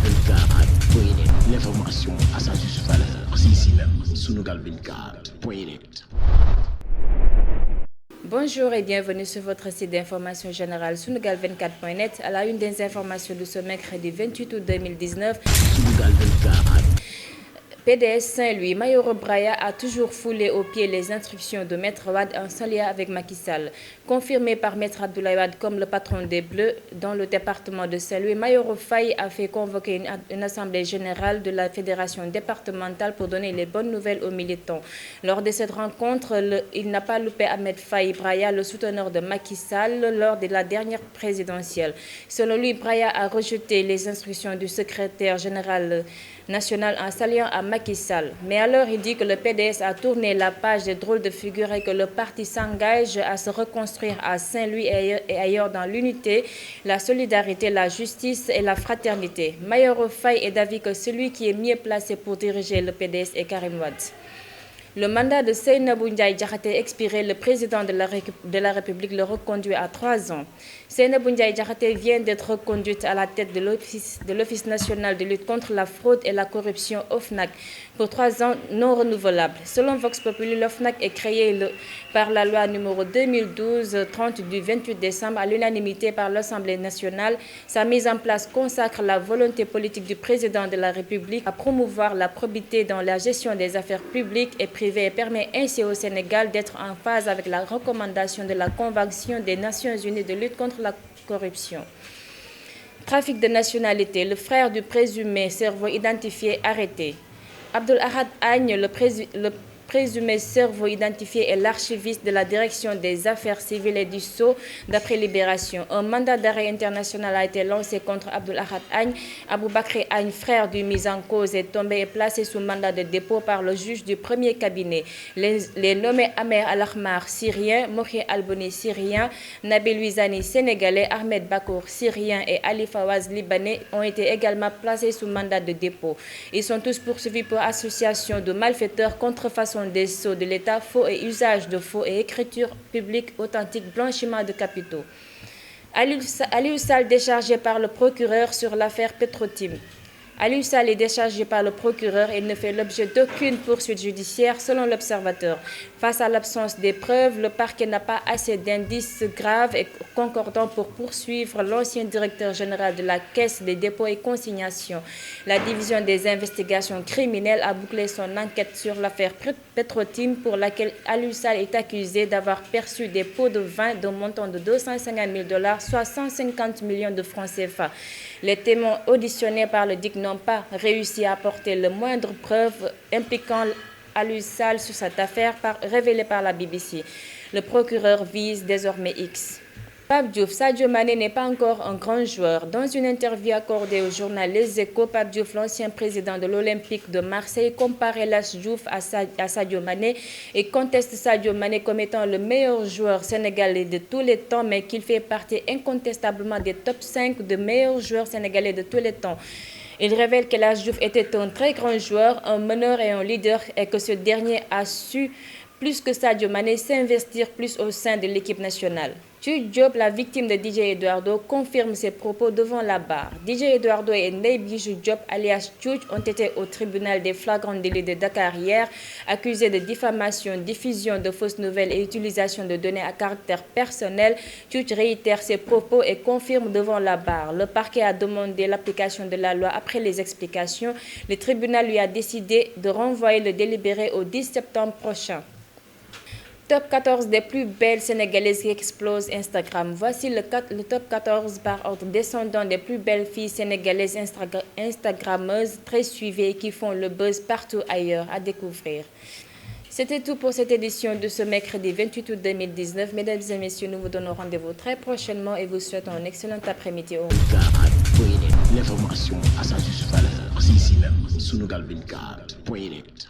Sunugal24.net, l'information à sa juste valeur, c'est ici même, Sunugal24.net. Bonjour et bienvenue sur votre site d'information générale Sunugal24.net à la une des informations de ce mercredi 28 août 2019. Sunugal24. PDS Saint-Louis, Mayoro Braya a toujours foulé aux pieds les instructions de Maître Wade en s'alliant avec Macky Sall. Confirmé par Maître Abdoulaye Wade comme le patron des Bleus dans le département de Saint-Louis, Mayoro Faye a fait convoquer une assemblée générale de la fédération départementale pour donner les bonnes nouvelles aux militants. Lors de cette rencontre, il n'a pas loupé Ahmed Faye Braya, le souteneur de Macky Sall, lors de la dernière présidentielle. Selon lui, Braya a rejeté les instructions du secrétaire général national en s'alliant à Macky Sall. Mais alors il dit que le PDS a tourné la page des drôles de figures et que le parti s'engage à se reconstruire à Saint-Louis et ailleurs dans l'unité, la solidarité, la justice et la fraternité. Mayoro Faye est d'avis que celui qui est mieux placé pour diriger le PDS est Karim Wade. Le mandat de Seynabou Ndiaye Diakhaté expiré, le président de la République le reconduit à 3 ans. Seynabou Ndiaye Diakhaté vient d'être reconduite à la tête de l'Office national de lutte contre la fraude et la corruption OFNAC pour 3 ans non renouvelables. Selon Vox Populi, l'OFNAC est créé par la loi numéro 2012-30 du 28 décembre à l'unanimité par l'Assemblée nationale. Sa mise en place consacre la volonté politique du président de la République à promouvoir la probité dans la gestion des affaires publiques et privées et permet ainsi au Sénégal d'être en phase avec la recommandation de la Convention des Nations Unies de lutte contre la corruption. Trafic de nationalité, le frère du présumé cerveau identifié arrêté. Abdul Ahad Agne, le présumé cerveau identifié est l'archiviste de la direction des affaires civiles et du Sceau d'après Libération. Un mandat d'arrêt international a été lancé contre Abdul Ahad Agne. Aboubakri Agne, frère du mis en cause, est tombé et placé sous mandat de dépôt par le juge du premier cabinet. Les nommés Amer Al-Ahmar, syrien, Mohi Alboni, syrien, Nabil Ouizani, sénégalais, Ahmed Bakour, syrien et Ali Fawaz, libanais, ont été également placés sous mandat de dépôt. Ils sont tous poursuivis pour association de malfaiteurs, contrefaçon des sceaux de l'État, faux et usage de faux et écriture publique authentique, blanchiment de capitaux. Aliou Sall déchargé par le procureur sur l'affaire Petrotim. Aliou Sall est déchargé par le procureur et ne fait l'objet d'aucune poursuite judiciaire selon l'Observateur. Face à l'absence des preuves, le parquet n'a pas assez d'indices graves et concordants pour poursuivre l'ancien directeur général de la Caisse des dépôts et consignations. La division des investigations criminelles a bouclé son enquête sur l'affaire Petrotim pour laquelle Aliou Sall est accusé d'avoir perçu des pots de vin d'un montant de $250 000, soit 150 millions de francs CFA. Les témoins auditionnés par le DIC n'ont pas réussi à apporter le moindre preuve impliquant Aliou Sall sur cette affaire révélée par la BBC. Le procureur vise désormais X. Pape Diouf, Sadio Mané n'est pas encore un grand joueur. Dans une interview accordée au journal Les Échos, Pape Diouf, l'ancien président de l'Olympique de Marseille, compare Las Diouf à Sadio Mané et conteste Sadio Mané comme étant le meilleur joueur sénégalais de tous les temps, mais qu'il fait partie incontestablement des top 5 de meilleurs joueurs sénégalais de tous les temps. Il révèle que Las Diouf était un très grand joueur, un meneur et un leader et que ce dernier a su, plus que Sadio Mané, s'investir plus au sein de l'équipe nationale. Chouch Diop, la victime de DJ Eduardo, confirme ses propos devant la barre. DJ Eduardo et Ndeye Bijou Diop, alias Chouch, ont été au tribunal des flagrants délits de Dakar hier, accusés de diffamation, diffusion de fausses nouvelles et utilisation de données à caractère personnel. Chouch réitère ses propos et confirme devant la barre. Le parquet a demandé l'application de la loi après les explications. Le tribunal lui a décidé de renvoyer le délibéré au 10 septembre prochain. Top 14 des plus belles Sénégalaises qui explosent Instagram. Voici le top 14 par ordre descendant des plus belles filles sénégalaises Instagrammeuses très suivies et qui font le buzz partout ailleurs à découvrir. C'était tout pour cette édition de ce mercredi 28 août 2019. Mesdames et messieurs, nous vous donnons rendez-vous très prochainement et vous souhaitons un excellent après-midi. L'information à sa juste valeur, c'est ici même, Sunugal24.net.